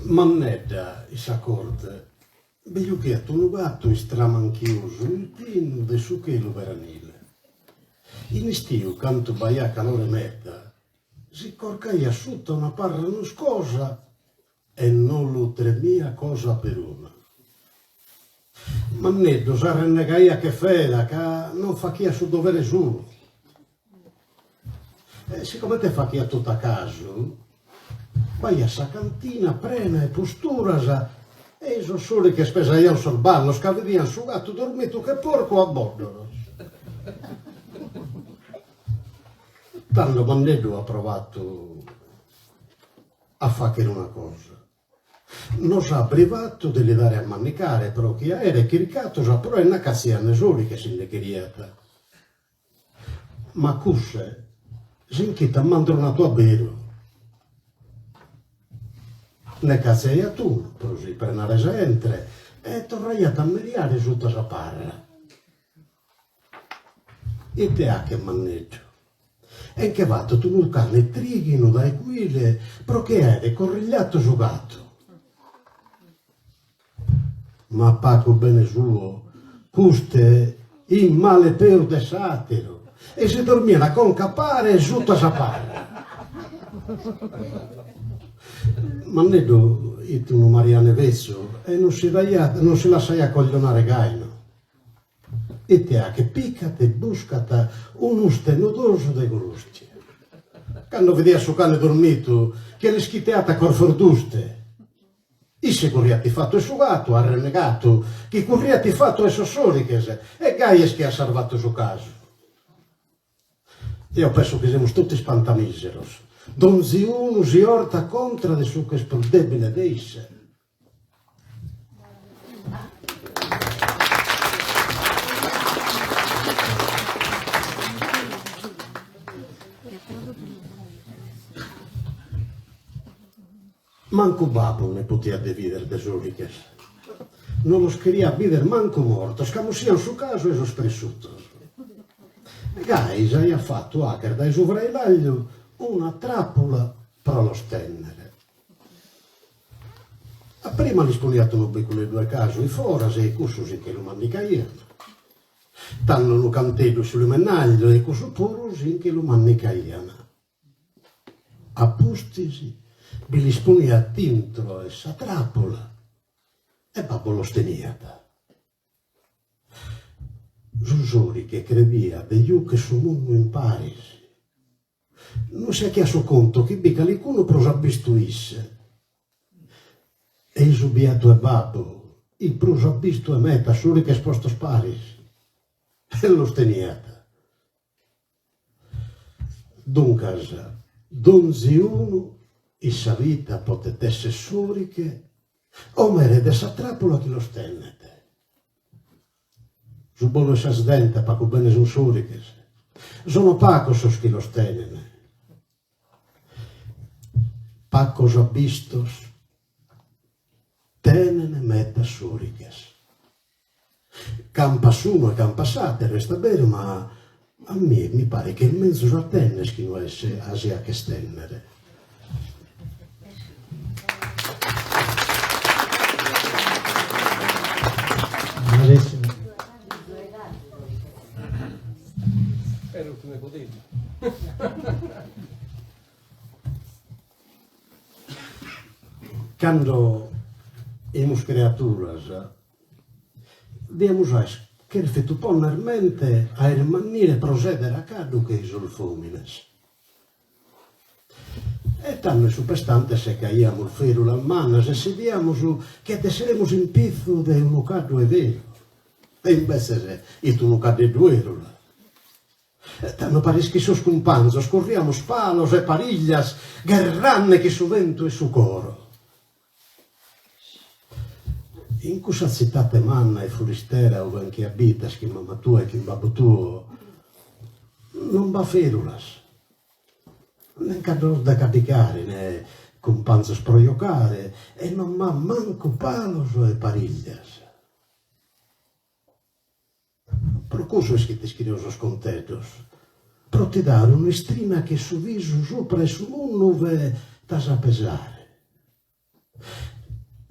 Mannedda, isa corte, veglio che tu un gatto stramanchioso, il pino de su che lo veranile. In estiu, canto baia calore metta, si corcaia sotto una parra nuscosa e non lo tremia cosa per una. Manneddo, sa rennegaia che fela, che non fa chi ha su dovere suo. E siccome te fa chi ha tutto a caso, vai a sa cantina, prena e postura, e so solo che spesaian sul ballo, scavedian su gatto dormito che porco a bordo. Tanto Manneddo ha provato a fare una cosa. Non sa privato di le dare a mannicare, però chi era chiricato, però è una cazziana soli che si ne chiriata. Ma cusse, si inchita mandronato a vero. Ne cazzeia tu, così per una resa entra, e torrai a tammeriare su ta parra. E te ha che manneggio. E che vado tu nel cane trighino dai guile, però che era corrigliato su gatto. Ma Paco bene suo, custe in male per de satiro, e si dormia la conca pare su ta parra. Manneddo, io non Mariane Vezzo, e non si lascia accoglionare gaino. E te ha che piccate, buscata uno stenodoso dei grusti. Quando vedeva suo cane dormito, che le schiteata corforduste. I se corriati fatto e suo gatto, ha renegato, che corriati fatto e sossoriches, e gaies che ha salvato suo caso. Io penso che siamo tutti spantamiseros. Donzi uno si orta contra de su che spordebile deisse. Manco babbo ne poteva dividere de soliches. Non lo queria videre manco morto, scamusian su caso e so spresciuto. Gais ha fatto hacker dai sovrailaglio una trappola per lo stennere. A prima li spoliato le due case, i foras e i cussusi che lo mannicaiano. Tanno lo cantello sul menaglio e i cussu purusi che lo mannicaiano. A pustisi, vi li sponia tintro e sa trappola e babbo lo steniata. Susori che crevia degli u che su mondo in Parisi. Non si è chiaso conto che bica licuno prosabistuisse. E il subiato e babbo, il prosabisto e meta, soli che sposto Parisi. E lo steniata. Dunque, donzi uno, e sa vita potesse suriche, o merede sa trappola che lo stennete. Su bolo e sa sdenta, paco bene son suriches. Sono pacos che lo stennene. Pacos abistos, tenene meta suriches. Campas uno e campas ate, resta vero, ma a me mi pare che il mezzo sa tennes che non esse asia che stennere. Spero che ne potete. Quando siamo creaturas, diamos che effetto ponnermente a maniere procedere a cadu che sono fomines. E tanto supestante se caiamo il ferro al manas e sediamo su che te saremo in pizzo di un cadu è vero. E invece se tu non cade due tanto pare che so scumpanzo, scorriamo spalos e pariglias, guerranne che su vento e su coro. In questa città manna e foristera dove anche abitas, che mamma tua e che babbo tuo, non va ferulas. Ne cador da capicare, ne companzo sproiocare, e non ma manco palos e pariglias. Procuso es che te scrivo scontetos, pro ti dare un'estrina che su viso sopra e su munno ve t'asa pesare.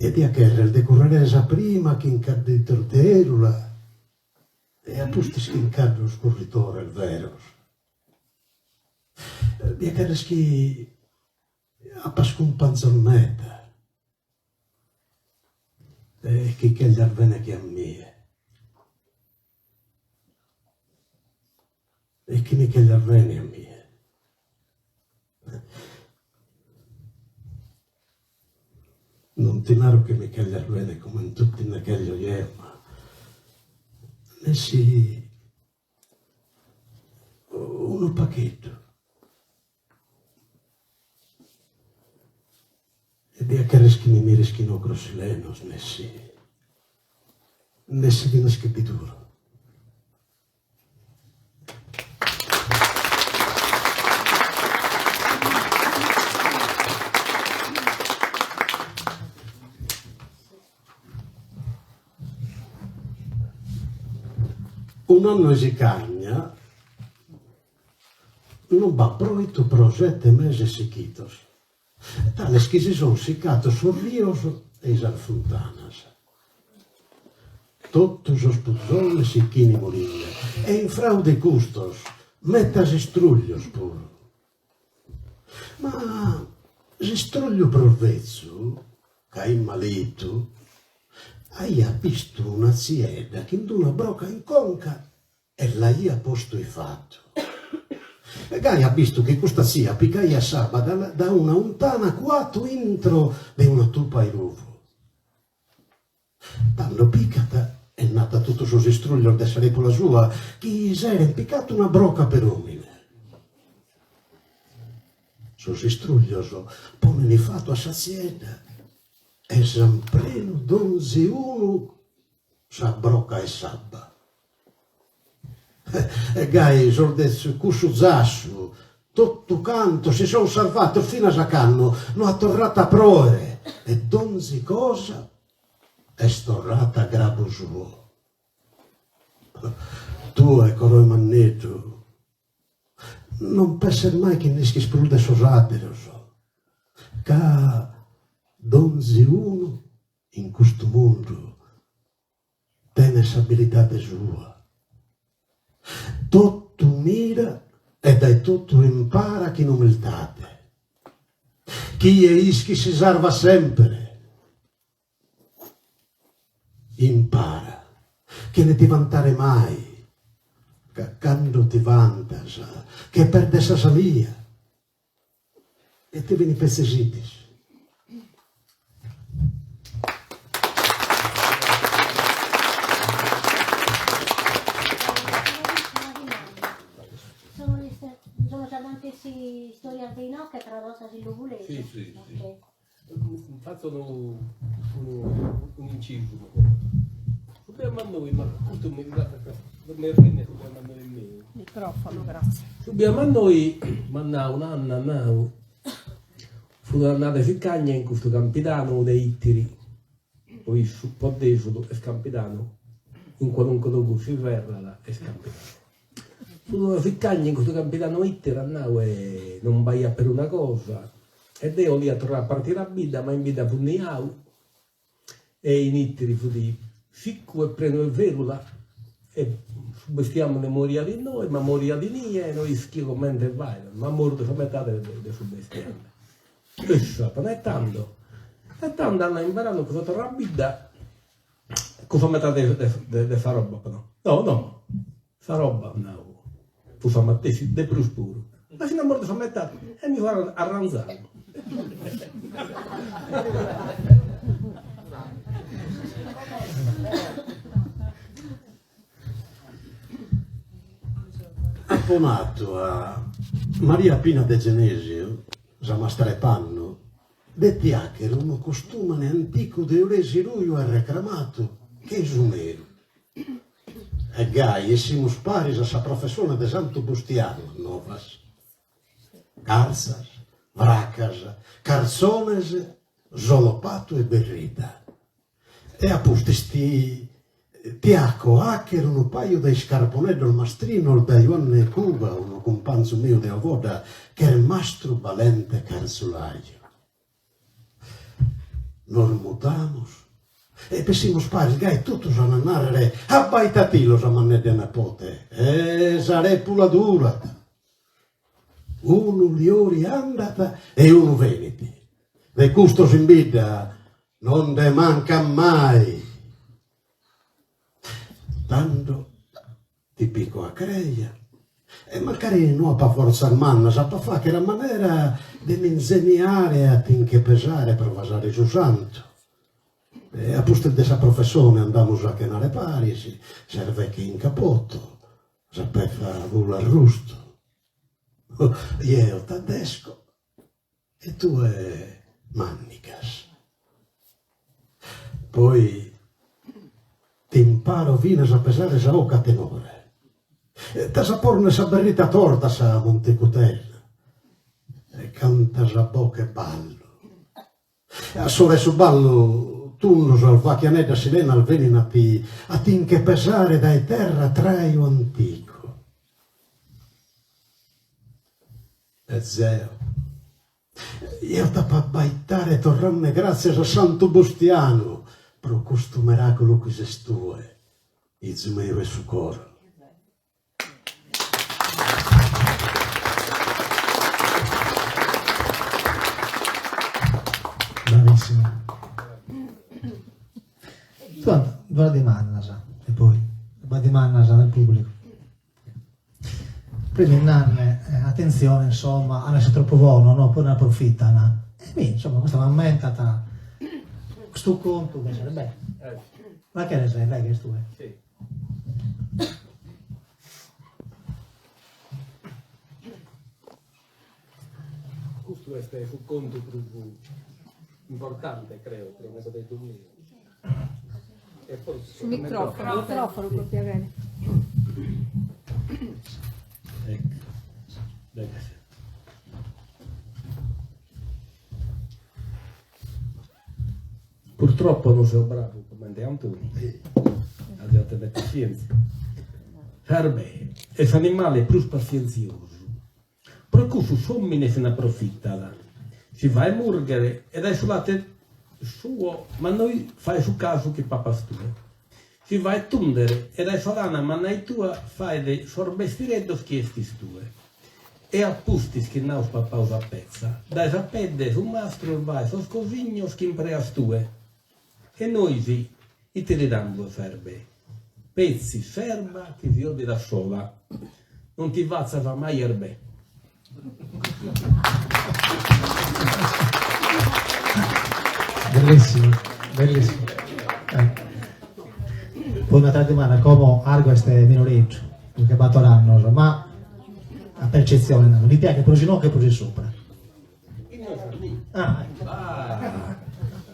e di che il decorreresa prima che incadde il terula e appusti che incadde lo scorritore il vero. Di che reschi a pascun panzolmetta e che gli arvene che a mie. E chi mi che gli arvene a mie. Non ti naro che mi che gli arvene come in tutti ne che gli ma ne si uno pacchetto. E di che reschini mi reschino grossilenos, ne si di una scriptura. Un anno si cagna, non va proito pro 7 mesi siquitos. Tales que si son sicatos os ríos e as fontanas. Todos os puzzones e chini moringa. E in fraude custos, metas estruglios puro. Ma s'estruglio provvezzo, che malito, hai visto un'azienda che in una broca in conca e l'hai posto e fatto. E Gai ha visto che questa sia piccaia saba da una untana quattro intro di una tupa e ruvo. Tanto piccata è nata tutto sus struglio da sarepola sua che si era impiccato una broca per umine. Sus struglioso pone fatto a sazienda e sampreno donzi uno sa broca e sabba. E Gai sordezzo cuscio zassu tutto canto si sono salvato fino a Sacanno non ha tornato a proere e donzi cosa è storrata a grabo suo. Tu e coroi manneto non pensi mai che ne sprude sosatero ca donzi uno in questo mondo tiene abilità sua. Tutto mira e dai tutto impara chi non umiltate. Chi è ischi si salva sempre. Impara che ne ti vantare mai, che quando ti vantas, che perde sa salia e ti vieni pezzesitis. Storia dei no che tradotta di Luvulese. Sì. Okay. Fatto un inciso. Dobbiamo a noi, ma tutto mi rende dobbiamo a noi meno. Microfono, grazie. Dobbiamo a noi, ma un'anno, fu andata a Ficcagna in questo campitano dei Ittiri, poi su Poddesuto e Scampitano, in qualunque luogo si verrà e Scampitano. Fu Ficcagna in questo campitano Ittiri e non vai per una cosa, ed io lì a tornare a partire a Bida, ma in Bida fu Niau, e in Ittiri fu di Ficco e prendo il verula, e subestiamo le moria di noi, ma moria di nie, e noi schivo mentre vai, ma morto a metà del subestiamo. E sapano, è tanto hanno imparato cosa torna a Bida, cosa metà di fa roba, no, fa roba, no. Fu fa mattesi de pruspuro. Ma fino a morte fa metà e mi fa arranzare. Apponato a Maria Pina de Genesio, Zamastre Panno, detti hacker uno costume antico de Oresi Ruio e reclamato che è sumero. E Gai e simus paris a sa professione de Santo Bustiano, novas, calzas, vracas, calzones, zolopato e berrita. E appusti tiaco hacker un paio di scarponello al mastrino da Ioanne Cuba, uno companzo mio de avoda, che è il mastro valente calzolaio. nos mutamos. E pessimos pares gai tutus a nanarre abbaitatilos a manne de nepote. Sare pula durata. Unu liori andata e unu veniti. De custos in vita non de manca mai. Tanto ti picco a creia. E magari non pa forza manna, sa pa fa che la maniera di insegnare a tinche pesare per vasare su santo. E a posto di questa professione andiamo a chenare pari, si serve che in capotto, sapeva vulla arrusto. Io tedesco e tu è mannicas. Poi ti imparo fino a pesare sa oca tenore. Ta sa porne sa berrita torta sa Montecutella. E canta sa bocca e ballo. A sole su ballo tu al vacchianetta sirena al veninati a tinche pesare dai terra traio antico. E zeo. Io da pa baitare torranne grazie a Santo Bustiano pro questo miracolo che se stue. Izumeve su coro. Bravissimo. Tu va di Mannasa e poi va di Mannasa nel pubblico. Prima in attenzione, insomma, hanno essere troppo buono, no? Poi ne approfittano. E mi, insomma, questa mammentata, questo conto, che sarebbe. Ma che ne sai, lei che tu è? Sì. Questo è un conto più importante, credo, che ho detto io. E poi Sul microfono proprio bene. Ecco. Dai. Purtroppo non sono bravo come Antonio, abbiate deficienze. Herbe è l'animale più spazioso, per cui su sommine se ne approfitta. Si va a murgere ed è sulla suo, ma noi fai su caso che papà stue. Si va a tundere ed è solana, ma noi tua fai dei sorbestireddos chiesti stue. E appustis che naus papà usa pezza, dai sapedde su mastro vai, sos cosignos che impreas tue. E noi sì, i te ne dando serbe. Pezzi serba che ti odi da sola, non ti vazza va mai erbe. Bellissimo, bellissimo. Poi una settimana come argo queste minoreggi, che battoranno, ma a percezione, non di te che posi no che posi sopra. Ah, ecco.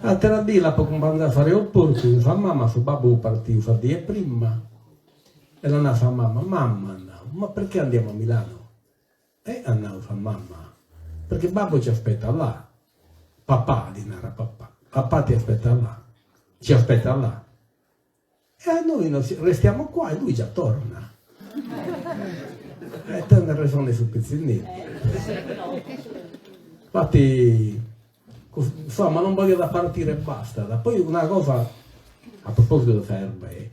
A terra di la poco andare a fare opportuno, fa mamma su babbo partito, fa di prima. E non ha fa mamma, no, ma perché andiamo a Milano? E andiamo fa mamma, perché babbo ci aspetta là. Papà, di nara papà. Papà ti aspetta là, ci aspetta là. E a noi restiamo qua e lui già torna. E te ne ragione sul pezzinetto. Infatti, insomma, non voglio da partire e basta. Poi una cosa, a proposito di ferme,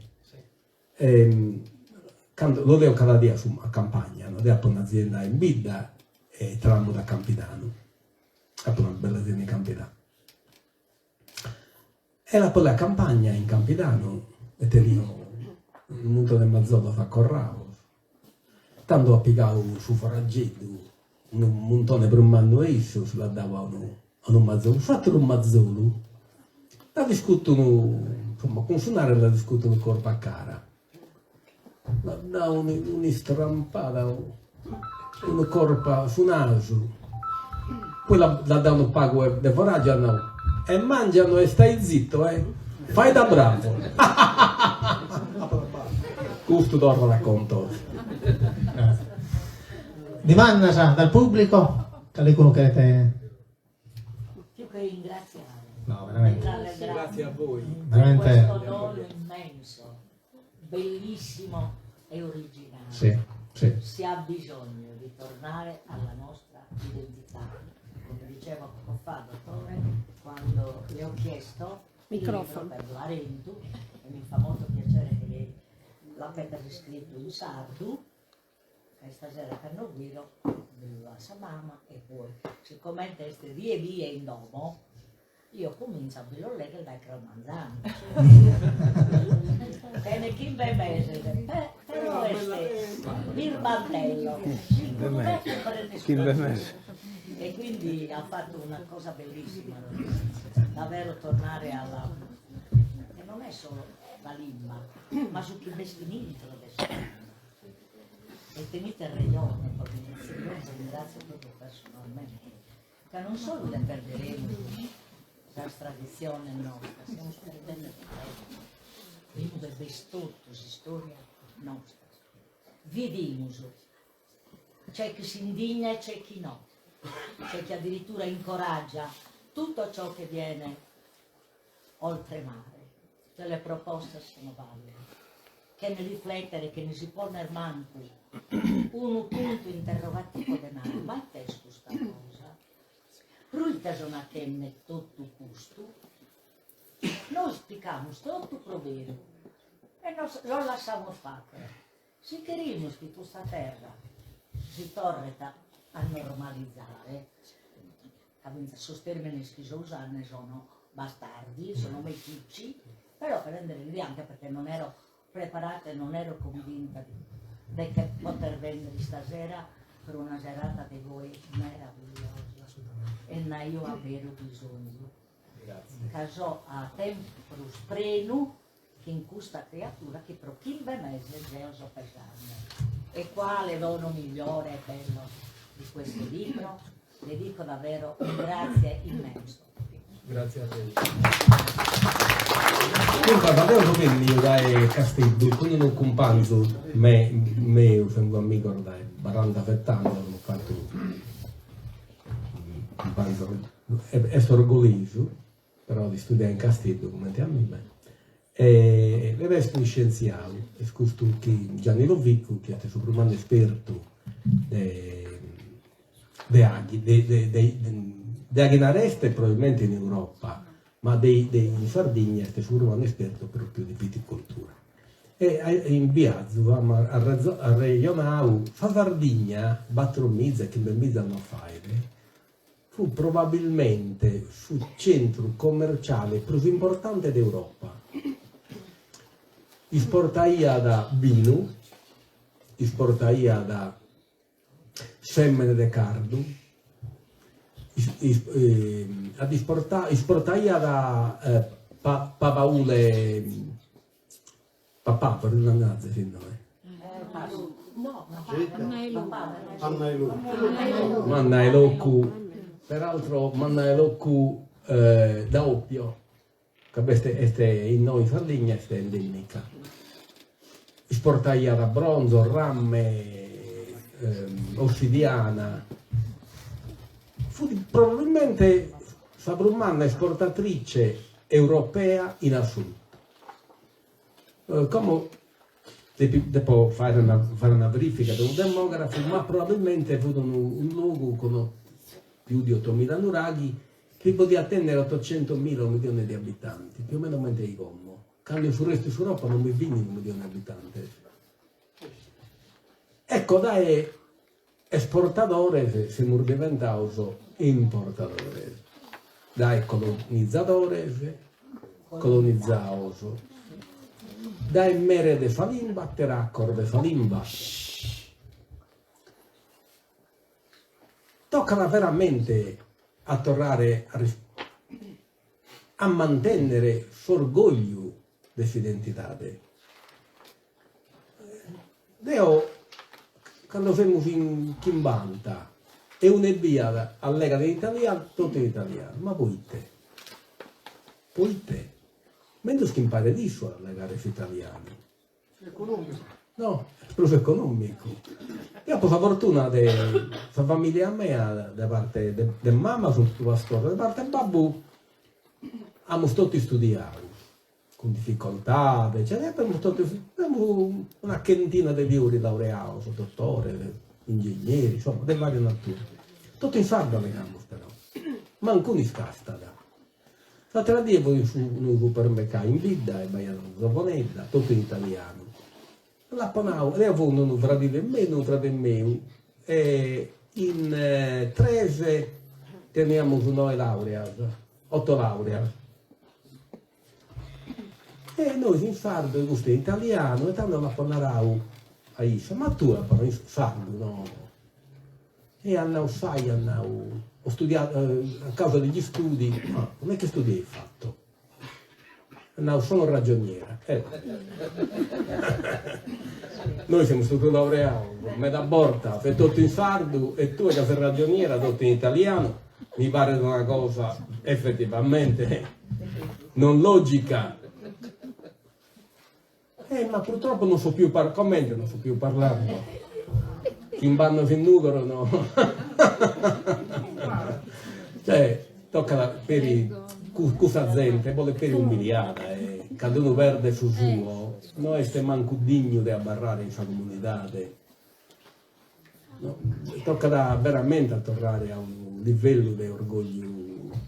lo devo cada dia a campagna, lo devo un'azienda in Bidda e trammo da Campidano. Ho una bella azienda in Campidano. E la poi la campagna in Campidano e tenevo un monte del mazzolo a corravo. Tanto applicavo su foraggetto un montone per un manno esso, se la davo a un mazzolo. Fatto un mazzolo, la discutono, insomma, con suonare la discutono corpo a cara. La dà un'istrampata, una corpa su naso. Poi la danno pago de foraggiano e mangiano e stai zitto, fai da bravo. Questo dormo racconto. Di Mannasa, dal pubblico, che lei conoscete? Più che ringraziare. No, veramente. Grazie a voi. Veramente. Questo dono immenso, bellissimo e originale. Sì, sì. Si ha bisogno di tornare alla nostra identità. Come diceva poco fa, dottore, quando le ho chiesto il Microfono. libro per l'Arentu, e mi fa molto piacere che lei l'abbia scritto in sardo, che stasera che non guido, la sua mamma, e poi, siccome queste vie in domo, io comincio a leggere dai cromanzani. E ne chi be mese, però il bandello, e quindi ha fatto una cosa bellissima, davvero tornare alla... e non è solo la lingua, ma su chi vestimenti adesso. E tenete il reglione, perché io vi ringrazio proprio personalmente, che non solo le perderemo la tradizione nostra, stiamo perdendo il vestotto, storia nostra. Vediamo, c'è chi si indigna e c'è chi no, c'è chi addirittura incoraggia tutto ciò che viene oltremare. Le proposte sono valide, che ne riflettere, che ne si pone manco un punto interrogativo denaro, ma è questa cosa. Pruita sono che ne tutto questo, noi spieghiamo tutto provero e lo lasciamo fare. Se queremos che questa terra si torna a normalizzare, questi termini che si usano sono bastardi, sono meticci, però per rendere l'idea, anche perché non ero preparata e non ero convinta di che poter vendere stasera per una serata di voi meravigliosa e ne io avevo bisogno. Caso a tempo spreno che in questa creatura che per 15 mesi è so pesante. E quale dono migliore e bello di questo libro? Le dico davvero un grazie immenso. Grazie a te. Comunque, avevo venido dai Castello, quindi non companzo me, sono un amico dai 40 anni, ho fatto un panzo, è orgoglioso, però di studiare in Castello come te a me. E le vesti scienziali, e questo che Gianni Lovico, che è stato un esperto di aghinareste probabilmente in Europa, ma in Sardegna è stato un esperto proprio di viticoltura. E in viaggio a Regionau, fa Sardegna, Battromizza, che ben mizza non fare, fu probabilmente sul centro commerciale più importante d'Europa. Esportaia da vino, esportaia da semmene de cardo, esportaia da papaule papà per una nazza, sì, no? Manna e Locu, peraltro Manna e Locu da oppio, che questa in noi in Sardegna è endemica. Esportaia da bronzo, ramme, ossidiana. Fu probabilmente Sabrummanna esportatrice europea in assoluto. Come devo fare una verifica di un demografo, ma probabilmente ha avuto un luogo con più di 8.000 nuraghi che poteva attendere 800.000 o 1 milione di abitanti, più o meno mentre i Gommo. Quando sul resto d'Europa non mi vini 1 milione di abitanti. Ecco, dai esportatore siamo diventati importatori, dai colonizzatori colonizzados, dai mere de falimba te raccorde falimba. Tocca veramente a tornare a mantenere l'orgoglio della identità. Deo, quando siamo in Chimbanta, è un'evia allega dell'italiano, tutto l'italiano, ma poi te, mentre che impari di suo allegare gli italiani. Economico. No, è proprio economico. Io ho la fortuna di questa famiglia mia, da parte di mamma, sono tutto pastore, da parte di babbo, abbiamo tutti studiato, con difficoltà, eccetera, abbiamo una quintina di euro laureati, dottore, ingegneri, insomma, di varie nature. Tutto in sardo legamo però, ma alcuni scasta. L'altra dia poi su un supermercato in Vidda e Baiano Zaponetta, tutto in italiano. La panau, e avevo un fratello mio, e in 13 teniamo su noi laurea, 8 laurea. E noi in sardo, questo è italiano, e tanto la panarau a Isa, ma tu la panarau in sardo, no? E andavo, sai, ho studiato, a causa degli studi, ma non è che studi hai fatto? Andavo, sono ragioniera. Noi siamo stati laureati, me da borta, fai tutto in sardo e tu che sei ragioniera, tutto in italiano, mi pare una cosa effettivamente non logica. Ma purtroppo non so più parlare, commenti non so più parlare. No? Chi vanno fin numero, no? Cioè, tocca per questa gente, vuole per umiliata, quando uno perde su suo, noi stiamo manco digno di abbarrare in questa comunità. No? Tocca veramente tornare a un livello di orgoglio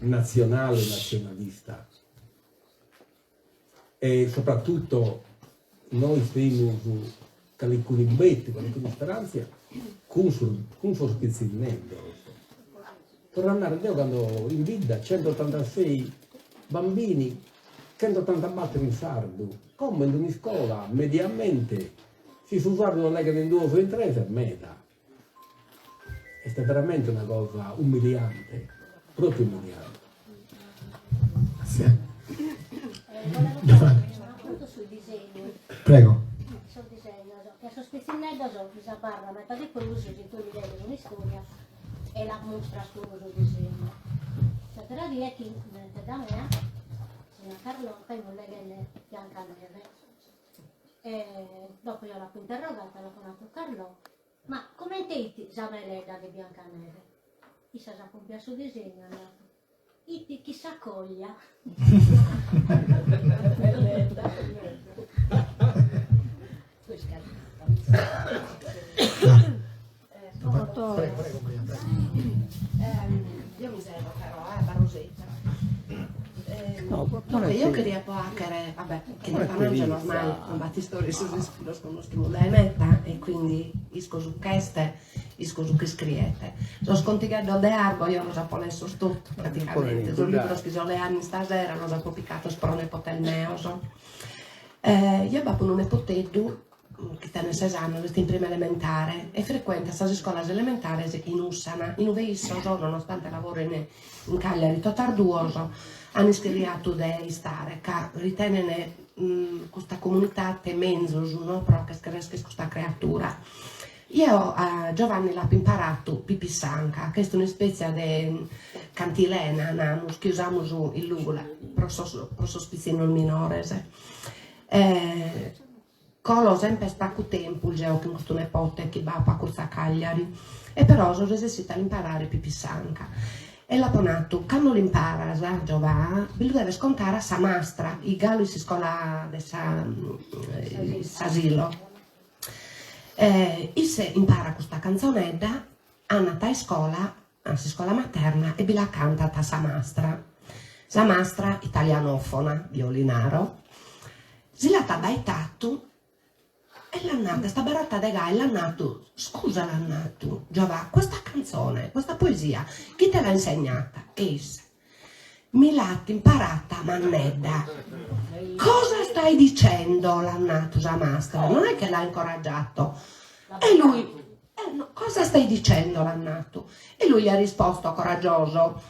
nazionale, nazionalista. E soprattutto noi stiamo con i culimbetti, con le speranze, con sospizzinamento. Tornare a Dio quando in vita 186 bambini, 180 batteri in sardo, come in una scuola mediamente si usano non è che in 2 o in 3 per metà. È veramente una cosa umiliante, proprio umiliante. Grazie. Volevo fare un appunto sul disegno. Prego. Sul disegno, che sospettinello so che si parla, ma di quello uso che tu gli vedi un'istoria e la mostra sul disegno. Cioè, però dire che da me, signor Carlo, poi non legge Biancaneve. E dopo io l'ho interrogata, l'ho chiamato Carlo, ma come te già me l'è da Biancaneve? Chissà se compia sul disegno, no? Chi si accoglia? Io mi servo però, Barosetta. Io quería poacere, vabbè, che ne fanno ormai un battistorie lo sconosciamo da emetta e quindi isco su queste, isco su che scriete. Sono scontigato de arbo, io lo sapevo adesso tutto praticamente. Sul libro che sono le anni stasera, lo sapevo piccato sprone potel neoso. Io avevo un nepotetto che tiene 6 anni, in prima elementare e frequenta queste scuole elementari in Ussana, in Uveissoso, nonostante lavoro in Cagliari, totarduoso, hanno iscritto di stare, che ritiene questa comunità temenzosa, no? Però che cresce questa creatura. Io a Giovanni l'ho imparato pipissanca, che è una specie di cantilena, namus, che usiamo in Lugula, per sospizzino il minore. Colo sempre spacco tempo, il geo che in questo nepote che va a questa Cagliari, e però sono esercita imparare pipissanca. E l'ha ponato, quando l'impara, Giovanni, lui deve scontare a Samastra, i galli si scola di Sasilo. E se impara questa canzonetta, andata a scuola materna e la canta a Samastra. Samastra, italianofona, violinaro, si l'ha tabaitato e l'annato, sta barata de gai, l'annato, scusa l'annato, Giovanni, questa canzone, questa poesia, chi te l'ha insegnata? Essa. Mi l'ha imparata Mannedda. Cosa stai dicendo l'annato Samastra? Non è che l'ha incoraggiato. E lui, no, cosa stai dicendo l'annato? E lui gli ha risposto coraggioso,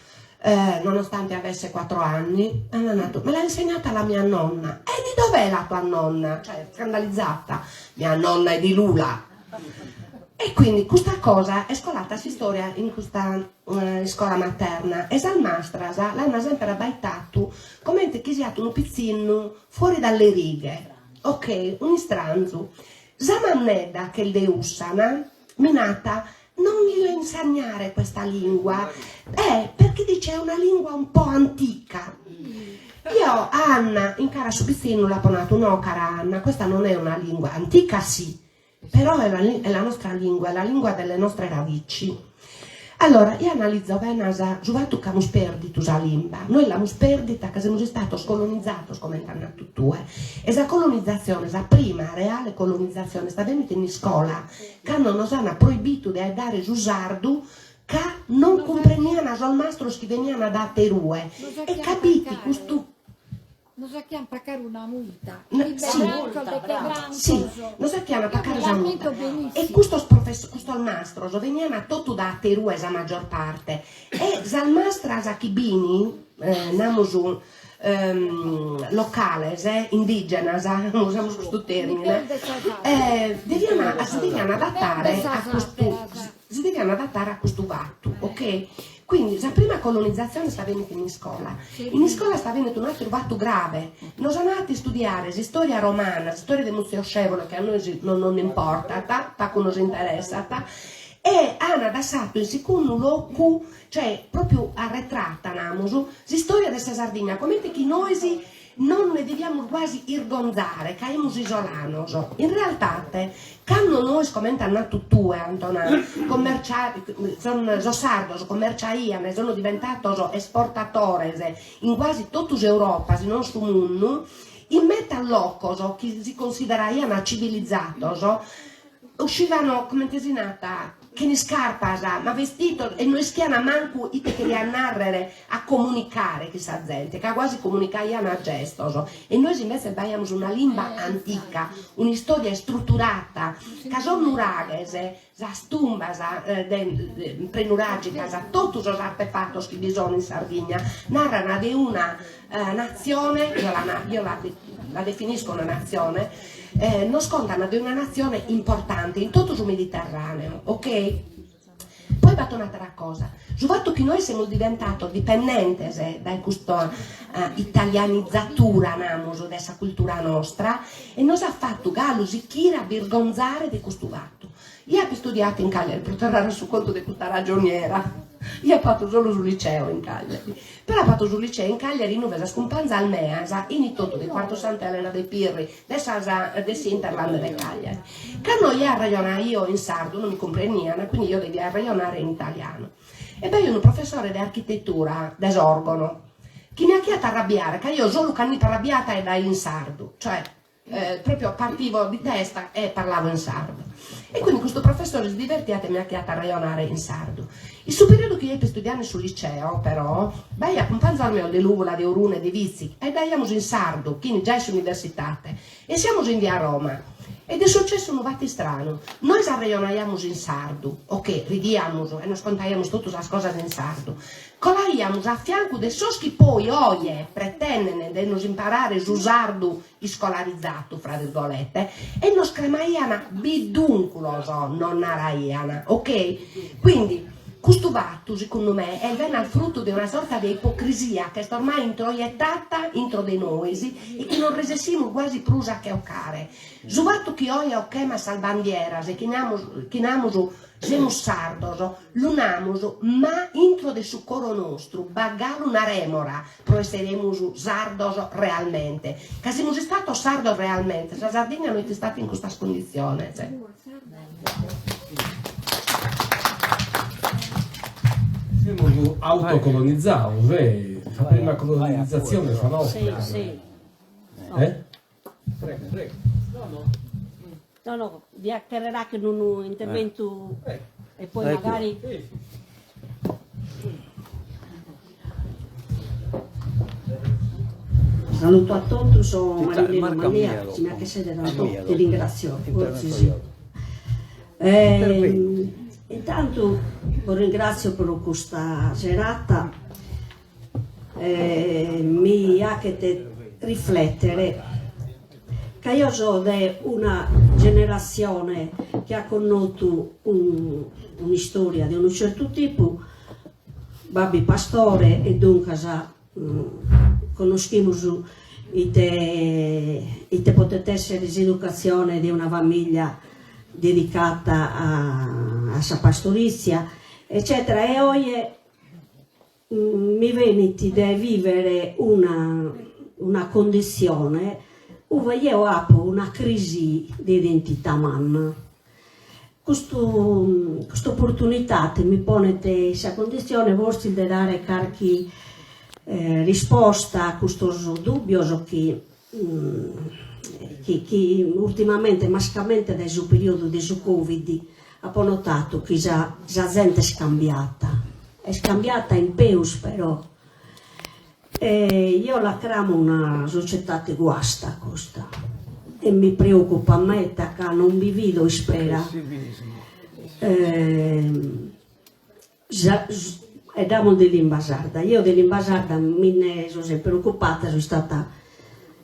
nonostante avesse 4 anni, l'annato, me l'ha insegnata la mia nonna. E di dov'è la tua nonna? Cioè, scandalizzata. Mia nonna è di Lula. E quindi questa cosa è scolata si storia in questa scuola materna e Salmastra l'hanno sempre abbaitato come che sia un pizzino fuori dalle righe, ok, un istranzo. Zamannedda che il de Ussana minata non gli insegnare questa lingua perché dice è una lingua un po' antica. Io Anna in cara su pizzino l'ha ponato, no cara Anna, questa non è una lingua antica, sì, però è la nostra lingua, è la lingua delle nostre radici. Allora, io analizzo bene giuvato che abbiamo perdito la lingua. Noi l'abbiamo perdita che siamo stati scolonizzati, come hanno tutti. E la colonizzazione, la prima reale colonizzazione, sta venuta in scuola, che non hanno proibito di dare giusardo, che non comprendevano il mastro che venivano da Perue. E capiti questo... Non so chiam pagare una multa. No, Il sì, branco, le branco. Sì, non so chiama pagare la multa. benissimo. E questo mastro veniva tutto da Perù la maggior parte. E il mastro a Chibini, namusu locales, indigenas, usiamo questo termine, devono adattare a questo vatto, ok? Quindi la prima colonizzazione sta venuta in scuola. In scuola sta venuto un altro fatto grave. Noi siamo andati a studiare la storia romana, la storia del Museo Scevolo, che a noi non importa, che non ci interessa, e hanno adesso in secondo luogo, cioè proprio arretrata, la storia della Sardegna, come che noi non ne dobbiamo quasi irgonzare, che siamo isolani. In realtà, quando noi commentano tutte, Antonio, sono sardos, commerciaiane, sono diventati esportatori in quasi tutta l'Europa, se non sul mondo, in mezzo all'occo, che si considerano civilizzato, uscivano, come si nata, che ne scarpa, ma vestito, e noi schiana manco i che narrare a comunicare questa gente, che quasi comunicaiano a gesto, e noi invece abbiamo una lingua antica, una storia strutturata, che sono nuraghe, la stumba, prenuragica, tutti gli artefatti che bisogna in Sardegna, narrano di una nazione, io la definisco una nazione, non scontano di una nazione importante in tutto il Mediterraneo, ok? Poi fatto un'altra cosa, il fatto che noi siamo diventati dipendenti da questa italianizzatura della cultura nostra e nos ha fatto galusi chira vergonzare di questo fatto. Io ho studiato in Cagliari per tornare su conto di questa ragioniera. Io ho fatto solo sul liceo in Cagliari, però ho fatto sul liceo in Cagliari non vedo scompanza al MEASA in tutto di quarto Sant'Elena dei Pirri del Sinterland di Cagliari. Che noi a ragionare io in sardo non mi comprendiano, quindi io devo ragionare in italiano. E beh, io un professore di architettura d'Esorgono che mi ha chiesto a arrabbiare, che io solo canita arrabbiata è da in sardo, cioè proprio partivo di testa e parlavo in sardo. E quindi questo professore si divertiva e mi ha chiesto a ragionare in sardo. Il superiore che io per studiare sul liceo, però, vai a accompagnarmi dell'Uvola, di Orune, di Vizzi, e andiamo in sardo, quindi già in università, e siamo in via Roma. Ed è successo un fatto strano. Noi ragioniamo in sardo, ok, ridiamo e non scontaiamo tutte le cose in sardo. Colaiamo a fianco dei soschi poi oie pretendono di non imparare il sardo scolarizzato, fra virgolette, e non scremaiano bidunculo, non naraiano, ok? Quindi, questo fatto, secondo me, è il frutto di una sorta di ipocrisia che sta ormai introiettata entro di noi e che non resessimo quasi prusa che occare. Su fatto che oggi ho chiamato al bandiera, che namo siamo sardos, l'unamos, ma entro del suo coro nostro, bagalo una remora, per essere sardos realmente. Che siamo stati sardos realmente, la Sardegna non è stata in questa condizione. Cioè. Siamo autocolonizzati, la prima colonizzazione fa nostra. Sì. Prego, prego. No, vi acclarerà che non un intervento e poi magari... Saluto a tutti, sono Marilena Mania, ci mi ha chiesto tanto, ti ringrazio. Intanto vi ringrazio per questa serata, mi ha fatto riflettere che io sono di una generazione che ha conosciuto un'istoria di un certo tipo, babbi pastore, e dunque conosciamo che potete essere l'educazione di una famiglia dedicata a sa pastorizia, eccetera. E oggi mi viene di vivere una condizione dove io ho una crisi di identità umana. questa opportunità mi pone questa condizione vostra di dare qualche risposta a questi dubbi che ultimamente, mascamente da questo periodo di Covid, ha notato che la gente è scambiata in peus però. Io la cramo una società che guasta questa e mi preoccupa a me che non mi vedo e spera e damo dell'invasarda. Io dell'invasarda mi ne sono sempre preoccupata, sono stata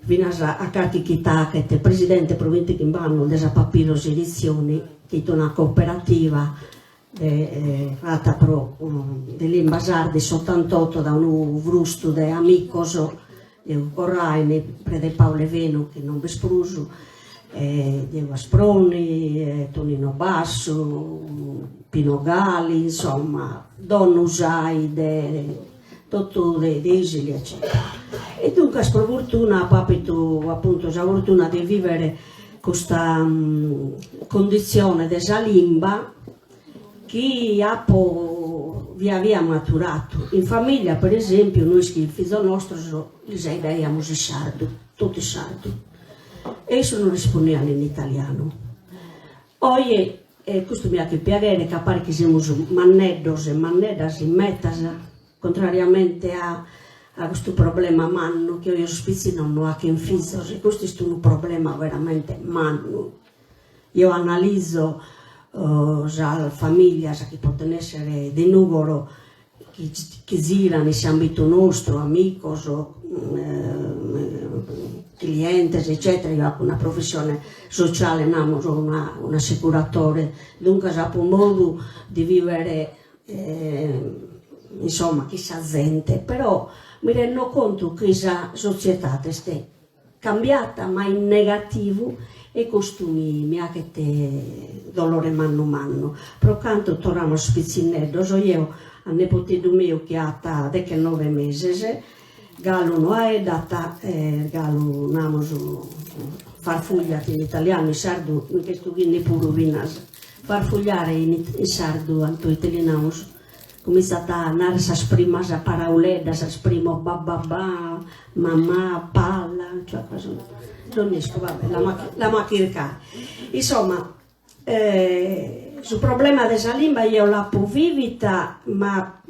fino a Catichità che è presidente provincia che vanno della Papiro Edizioni, che è una cooperativa fatta pro dell'invasarda soltanto da un frusto di amicoso di Corraine, prede Paolo Veno che non vespruso, di Asproni, Tonino Basso, Pino Gali, insomma, Don Usai, tutto dei esili, eccetera. E dunque per fortuna, appunto, la fortuna di vivere questa condizione della lingua che ha via via maturato. In famiglia, per esempio, noi che il figlio nostro li sapevamo i sardo, tutti sardi, e non rispondevano in italiano. Oggi, questo mi ha che piacere, che pare che siamo mannedos e mannedas in metas, contrariamente a questo problema manno che io spizzi non ho che in figlio, e questo è un problema veramente manno. Io analizzo la famiglia che possono essere di numero che girano in ambito nostro, amigos, clienti, eccetera. Io ho una professione sociale, un assicuratore, dunque ho un modo di vivere, insomma, chissà gente, però mi rendo conto che la società è cambiata, ma in negativo, e costumi mi ha che te dolore manno. Però canto tornamo spizzinello, io a nepotino mio che ha 9 mesi, Gallo non è data, Gallo namos farfugliati in italiano, in sardo, in questo ne pure vinas, farfugliare in sardo, anto italiano, cominciata a nare sa prima sa parauleda, sa primo bababà, mamma, palla, cioè cosa. Non esco, vabbè, la macchina. Insomma, sul problema della lingua io la vivita, ma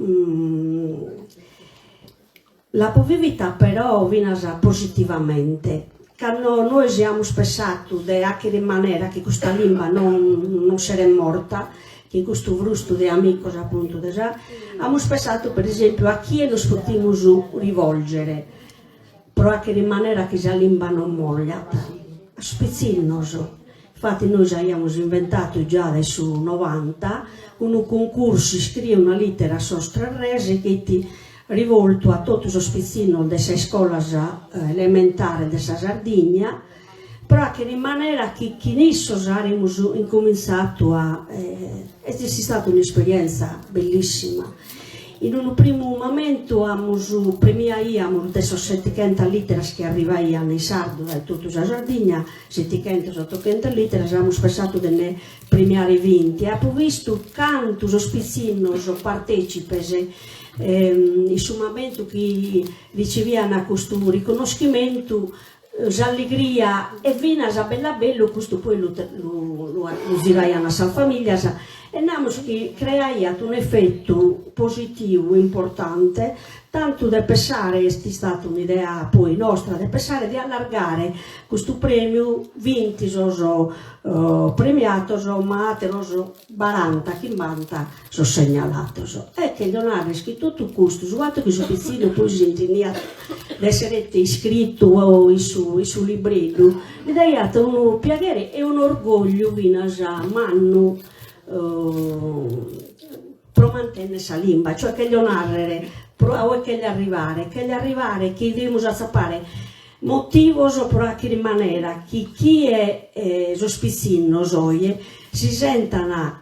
la vivita però viene positivamente. Quando noi siamo spessato di maniera che questa lingua non sarà morta, che in questo frusto di amigos appunto, abbiamo spessato per esempio a chi nos potremmo rivolgere, però anche in maniera che la lingua non muoia, spezzinoso. Infatti noi abbiamo inventato già adesso 90 un concorso, scrive una lettera sostrarrese che ti rivolto a tutti i spezzini delle scuole elementari della Sardegna, però anche in maniera che nisso abbiamo incominciato a... è stata un'esperienza bellissima. In un primo momento premiaiamo adesso 700 lettere che arrivavano in sardo da tutta la Sardegna, 700-800 lettere, abbiamo pensato di ne premiare 20. Abbiamo visto quanti ospitini partecipi in sul momento che ricevevano questo riconoscimento, l'allegria e vina a bella bello, questo poi lo diranno alla famiglia. E abbiamo creato un effetto positivo importante, tanto da pensare, è stata un'idea poi nostra, da pensare di allargare questo premio 20 premiato, ma altri 40 che sono segnalati. E che non ha scritto tutto questo, su quanto che sono piccino poi si intendeva di essere iscritto o su libretto, mi ha dato un piacere e un orgoglio fino a manno pro mantenere questa lingua, cioè che gli onarere, o che gli arrivare, che dobbiamo sapere motivo per che rimanere, che chi è sospizzino soie si sentano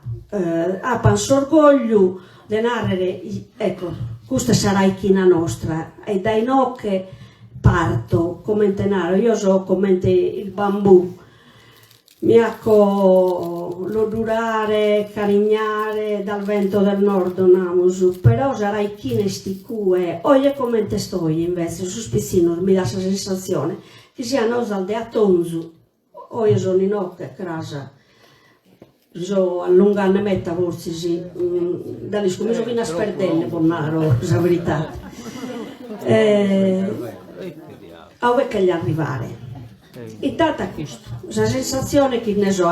a pansorgoglio di narrare, ecco, questa sarà la china nostra, e dai no che parto, come tenere, io so come il bambù. mi acco l'odorare, carignare dal vento del nord namusu, però sarai chi ne sticue, oggi come te sto invece, su spizzino mi dà questa sensazione, che sia nosa al deatonzu, oggi sono in occhio, crasa, so allungare metta forse sì, da lì come sono a sperdelle, bonnaro, la verità. A che gli arrivare. E tanta questo, la sensazione che ne so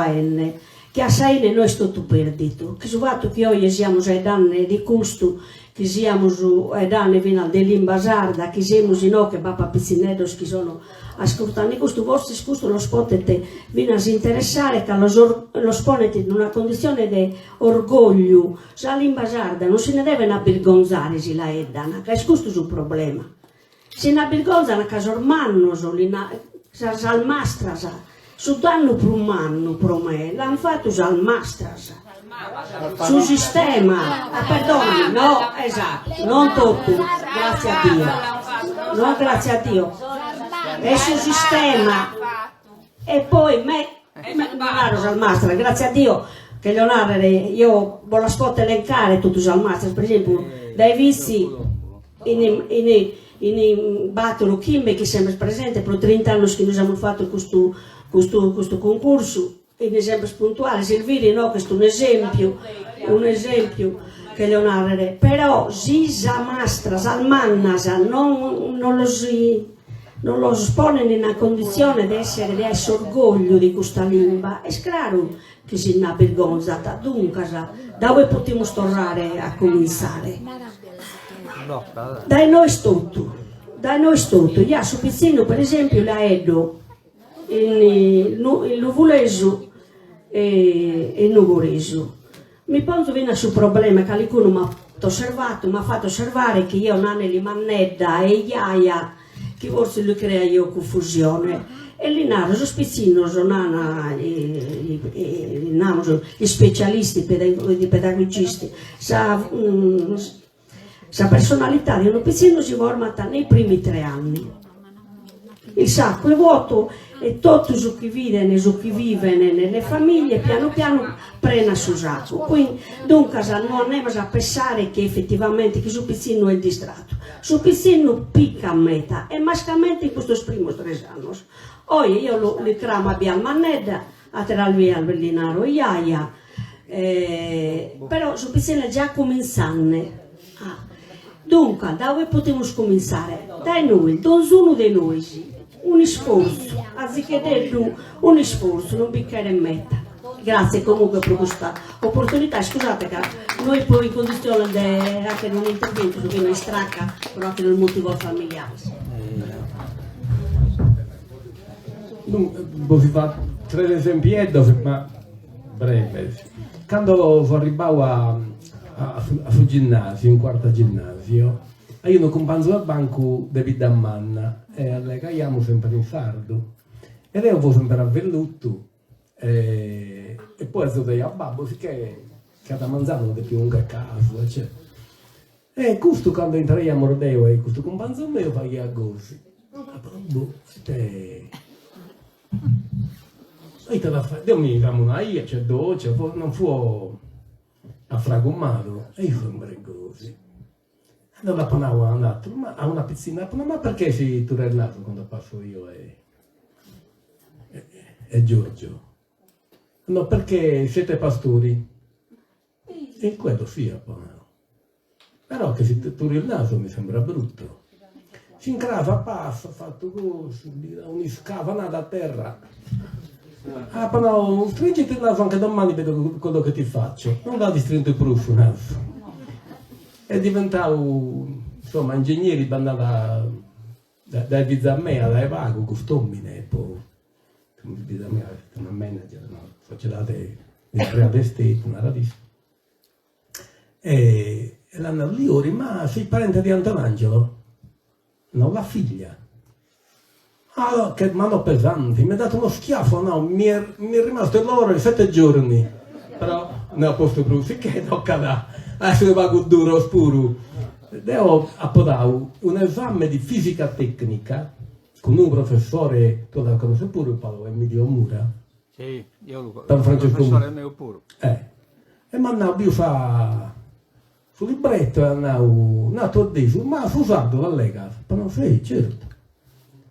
che assai noi è stato perduto, che su fatto che oggi siamo ai danni di questo, che siamo ai danni fino al dell'imbasarda, che siamo in che papa pizzinedos che sono ascoltando questo, forse questo lo potete viene a interessare, che lo sponete in una condizione di orgoglio, se l'imbasarda non se ne deve abbirgonzare se la eddana, che è questo il problema. Se ne abbirgonzano che sormanno, salmastrasa, su danno per un anno per me, l'hanno fatto salmastrasa, sul sistema, perdonami, no, esatto, non tutto, grazie a Dio, non grazie a Dio, è sul sistema, e poi Leonardo salmastra, grazie a Dio che Leonardo, io voglio elencare tutti i salmastri, per esempio, dai vizi in Battolo Kimbe che sempre presente per 30 anni che noi abbiamo fatto questo concorso in esempio puntuale, Silviri no, questo è un esempio che Leonardo, però Sisa Mastra, Salmannasa non lo espone in una condizione di essere orgoglio di questa lingua, è chiaro che si è vergognata, dunque da dove possiamo tornare a cominciare? Dai noi tutto, io su pizzino per esempio la Edo, il Nuvulesu e il Nugoresu. Mi pongo bene sul problema che qualcuno mi ha fatto osservare che io non ho le mannetta e iaia, che forse lui crea io confusione. E lì naro, su spizzino sono gli specialisti, i pedagogisti, la personalità di un pizzino si forma nei primi 3 anni. Il sacco è vuoto e tutto su chi vive nelle famiglie piano piano prena su sacco. Quindi dunque non andiamo a pensare che effettivamente che su pizzino è il distratto. Su pizzino picca a metà e mascalmente in questi primi 3 anni. Oggi io li cramo a Bial Mannedda, a tirar via al Bellinaro Iaia, però su pizzino è già cominciando. Dunque, da dove possiamo cominciare? Da noi, da ognuno di noi, un sforzo, anziché dirlo, un sforzo, non bicchiere e metta. Grazie comunque per questa opportunità, scusate che noi poi in condizione anche di un intervento su cui noi stracca, però anche nel motivo familiare. Vi faccio 3 esempi, ma breve. Quando arrivavo a ginnasio, in quarta ginnasio, io non companzo al banco di Vidammanna e le caiamo sempre in sardo ed io avevo sempre avvenuto e poi sono detto a babbo che da mangiare di più un caso eccetera. E questo quando entrai a Mordeo e questo companzo mio faceva così io mi chiamo una ia, c'è dolce, non fu affragomato e io sempre così. Allora parlavo a un altro, ma a una pizzina, ma perché si tu il naso quando passo io e Giorgio? No, perché siete pastori? E quello sì, però che si turi il naso mi sembra brutto. Si incrava, passa, fatto così, uniscava nada a terra. Ah, però stringiti il naso anche domani, vedo quello che ti faccio. Non va di strinto il prufo il naso. E diventavo, insomma, ingegneri, andava da Vizammea, da Evago, costumine, e poi Vizammea è una manager, no? Sociedade di real estate, una radicina. E l'hanno lì, ma sei parente di Antonangelo? No, la figlia. Ah, che mano pesante, mi ha dato uno schiaffo, no, mi è rimasto l'oro 7 giorni, però ne ho posto più, che tocca là, adesso va duro, oscuro. Devo appodare un esame di fisica tecnica con un professore, tu la conosci pure Paolo, Emilio Mura, Sì, io lo Dan Francesco professore mio pure. E mi andavo io fa sul libretto e andavo nato a dire, ma fu sardo la lega? Ma non sei, certo.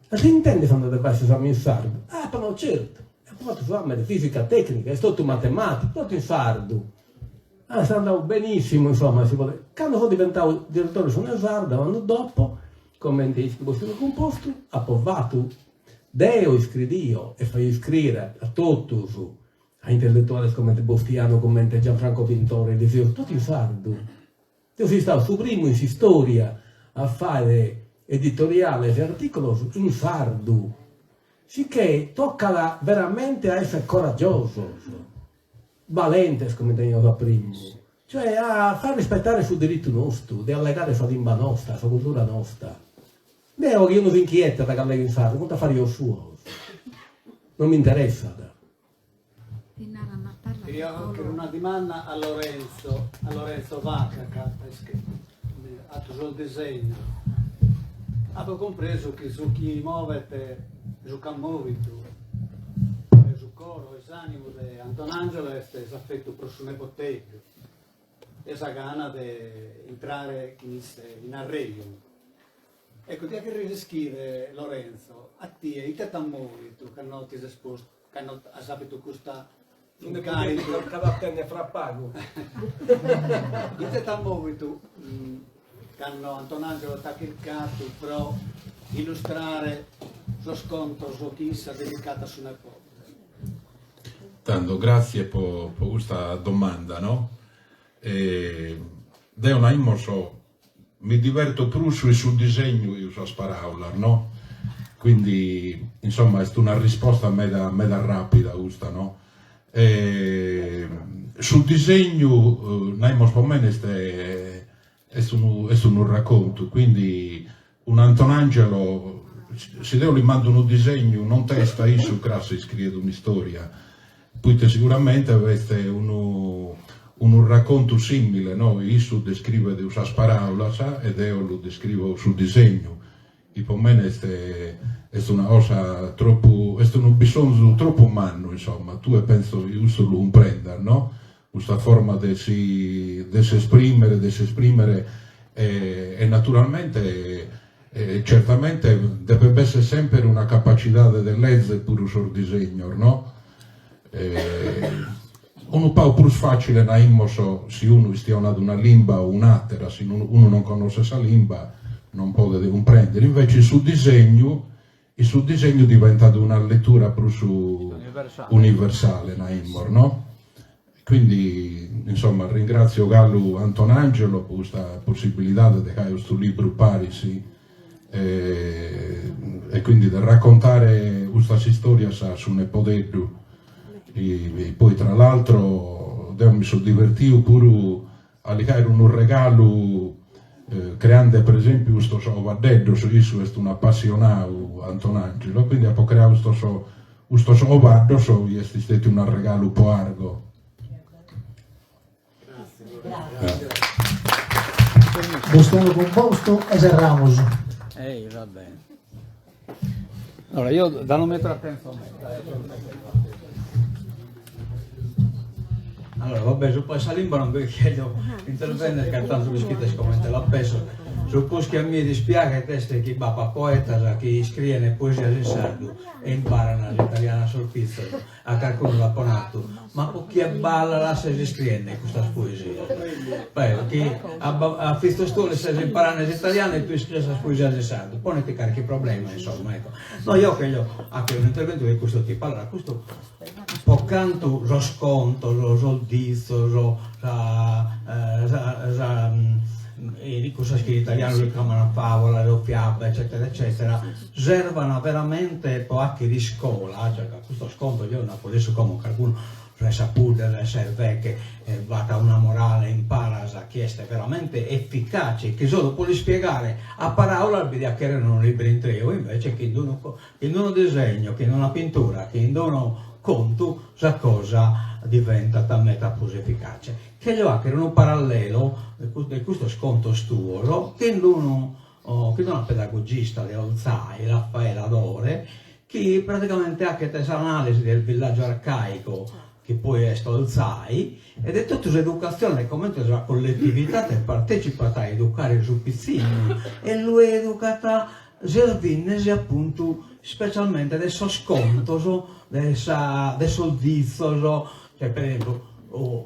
E si intende quando deve essere esame in sardo? Ma no, certo. E poi fatto esame di fisica tecnica, è stato matematico, tutto in sardo. Se andavo benissimo, insomma, quando sono diventato direttore sono in sardo, l'anno dopo, come in distribuzione composto, ho provato Deo iscridio e fai iscrivere a tutti, a intellettuali come Bostiano, come Gianfranco Pintore, tutti in sardo. Io sono stato su primo in storia a fare editoriale e articoli in sardo, sicché tocca veramente a essere coraggioso, valente, come dicevo prima, cioè a far rispettare sul diritto nostro, di allegare sulla lingua nostra, sulla cultura nostra. Io non si inquieta da che in sardo, quanto fare io suo, non mi interessa. Io ho anche una domanda a Lorenzo Vacca, che ha il disegno. Avevo compreso che su chi muovete, su che muovito, su coro e l'animo di Antonangelo è fatto per suo nepoteggio. E sa gana di entrare in arreglio. Ecco, ti ha che riscrivere Lorenzo, a te, in te muovito, che non ti sei esposto, che non hai saputo questa incarico. Non cada penne fra pago. In te muovito, che Antonangelo ti ha cercato però illustrare lo sconto su chi si è dedicato su nepote. Tanto grazie per questa domanda, no? Da un anno mi diverto più sul disegno e sulle parole, no? Quindi, insomma, è una risposta meda rapida, giusta, no? Sul disegno, per me è un racconto, quindi un Antonangelo, se devo gli mando un disegno, non testa, io su classe scrive una storia, poi sicuramente avete un racconto simile, no? Io descrivo di usare parole ed io lo descrivo sul disegno. E per me è una cosa troppo, è un bisogno troppo umano, insomma. Tu penso che io lo comprenda, no? Questa forma di si esprimere e naturalmente, certamente deve essere sempre una capacità di leggere pure sul disegno, no? Un po' più facile se uno stia ad una lingua o un'altra, se uno non conosce questa lingua non può comprendere. Invece il suo disegno è diventato una lettura più universale, no? Quindi, insomma, ringrazio Gallo Antonangelo per questa possibilità di fare questo libro Parisi e quindi di raccontare questa storia su nepoteggio. E poi tra l'altro mi sono divertito pure a fare un regalo creando per esempio questo sovadello, io sono un appassionato Antonangelo, quindi ho creato questo sovadello, è stato un regalo un po' argo. Grazie. Bustiamo composto e serramos. Va bene. Allora io da non mettere attenzione. Allora, vabbè, su questa lingua non vi chiedo intervento perché tanto mi scrivete come te l'ho preso. Su questo che mi dispiace che chi va a poeta, chi scrive poesia in sardo e imparano l'italiano sul pizzolo, a qualcuno l'ha ponato, ma chi balla la si scrive questa poesia. Poi chi a questo stole si imparano l'italiano e tu scrivi questa poesia in sardo, poi ti carichi problema, insomma, ecco. No, io che ho anche un intervento di questo tipo, allora questo po' canto lo sconto, lo soldizzo, di cosa scrive italiano, le chiamano favola, le fiabe, eccetera, eccetera, servono veramente anche di scuola, cioè questo sconto io non adesso come qualcuno resa pure, serve che vada una morale, impara a chieste veramente efficaci, che solo può spiegare a parola vedi che erano un libro in tre, o invece che in uno disegno, che in una pittura, che in uno conto, la cosa diventa talmente più efficace. Che gli ha che era un parallelo di questo sconto stuolo, che non un pedagogista, le Olzai, Raffaele Adore, che praticamente ha questa analisi del villaggio arcaico che poi è Stolzai, ed è tutta l'educazione come la collettività che partecipa a educare su pizzini, e lui è educata Servinnesi appunto specialmente adesso sconto del soldizzo, cioè per esempio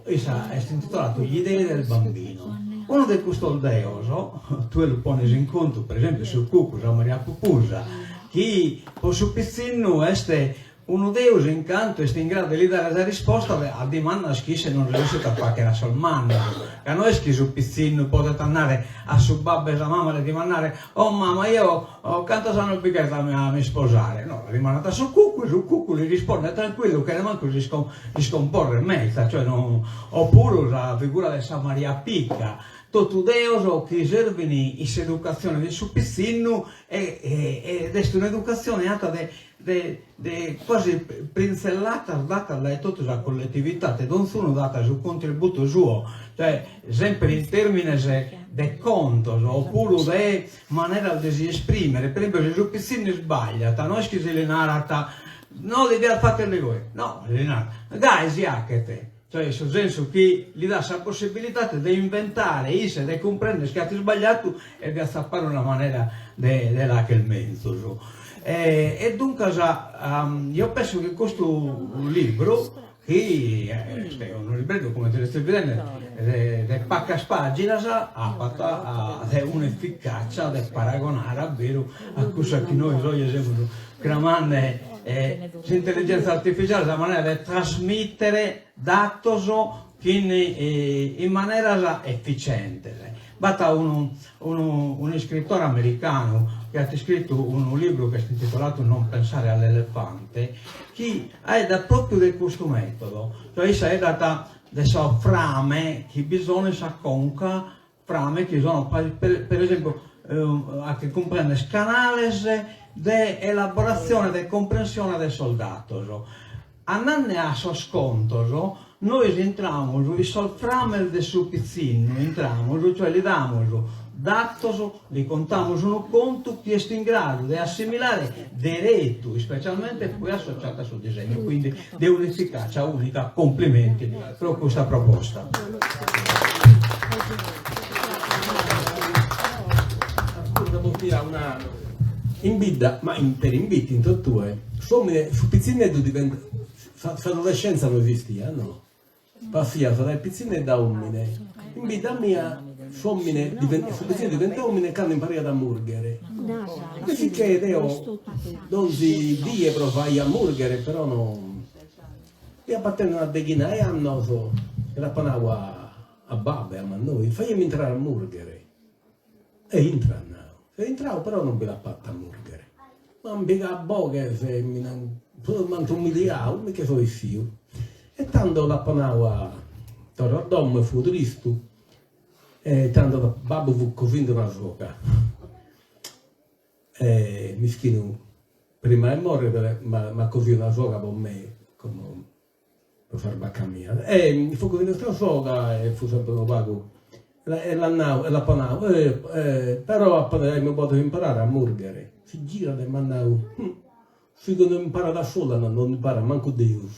è intitolato Gli dei del bambino. Uno di questo deo, tu lo poni in conto per esempio sul Cucusa Maria Pupusa, che su pizzino è uno deus incanto è in grado di dare la risposta a domanda che se non riesce a fare la solmanna. A noi che su pizzino potete andare a su babba e a mamma e dimandare: oh mamma, io quanto sono obbligata a mi sposare? No, la rimandata sul cucù gli risponde tranquillo che neanche si scomporre mezza, cioè non, oppure la figura di San Maria Picca. Tutto Deus che serve in educazione del suo pizzino ed è un'educazione nata quasi prinzellata data da tutta la collettività, che non sono data sul contributo suo, cioè sempre in termini di conto oppure di maniera di si esprimere. Per esempio se il pizzino sbaglia, non è che si le narrata, no, devi fare lui, no, le narrata, dai, si te. Cioè, nel senso che gli dà la possibilità di inventare, di comprendere che ha sbagliato e di azzappare una maniera di che il mezzo. E dunque, io penso che questo libro, che è un libro, come ti stai vedendo, di poche pagine, ha un'efficacia da paragonare davvero a cosa che noi siamo chiamando l'intelligenza artificiale, la maniera di trasmettere dati in maniera efficiente. Basta un scrittore americano che ha scritto un libro che è intitolato Non pensare all'elefante, che è proprio di questo metodo, cioè è data delle frame che bisogna conca, frame che sono per esempio che comprende canali di elaborazione e comprensione del soldato. Andando a suo sconto, noi entriamo in frame del suo pizzino, cioè gli diamo datos, li contiamo un conto che è in grado di assimilare diretto, specialmente poi associata sul disegno, quindi di un'efficacia unica. Complimenti per questa proposta. Una invita, ma per inviti in tutte su pizzinetto diventa l'adolescenza non esistia, no? Passia dal pizzinetto da uomine, invita mia sommine su pizzinetto diventa uomine che hanno imparato a murgere, così che io non si die provai a murgere, però non e appartengono a deghina e hanno la panagua a babbe a noi, faiamo entrare a murgere e entrano. Se entravo però non ve la fatta a murgere, ma mi piega a bocche se mi manco umiliavo, mica so io. E tanto la panava, torno a domo e fu tristo, e tanto babbo fu così una suoca. E mischino, prima di morire, ma così una suoca per me, come per far bacca mia. E fu così una suoca e fu sempre un vago. E la panavo, però mi potevo imparare a murgere. Si gira e mandavo, se non impara da sola non impara manco Dio.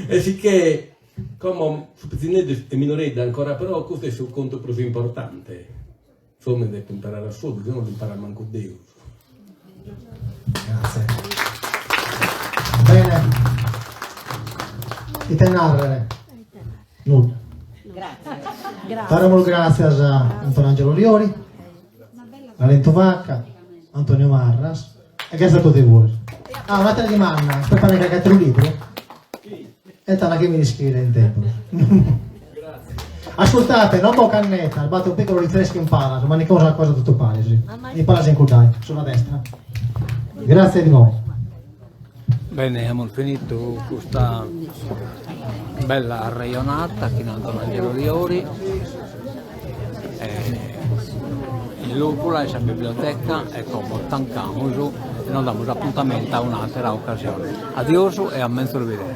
E sicché, come su pezzinetto è minoredda ancora, però questo è il conto più importante. Insomma, devo imparare da solo, se non impara manco Dio. Grazie. Bene. E te narrare? Nulla. Daremo grazie a Antonio Angelo Liori, a Lento Vacca, Antonio Marras e grazie a tutti voi. Un'altra domanda, per fare cagare un libro? E tala che mi iscrive in tempo. Ascoltate, non ho cannetta, batto un piccolo rinfresco in pala, ma ne cosa tutto pare, sì. In pala in Kurdai, sulla destra. Grazie di nuovo. Bene, abbiamo finito questa bella raionata che non sono Angelo Liori, in Lupula e in biblioteca e come tancamos e non diamo appuntamento a un'altra occasione. Addio e a menzo vedere.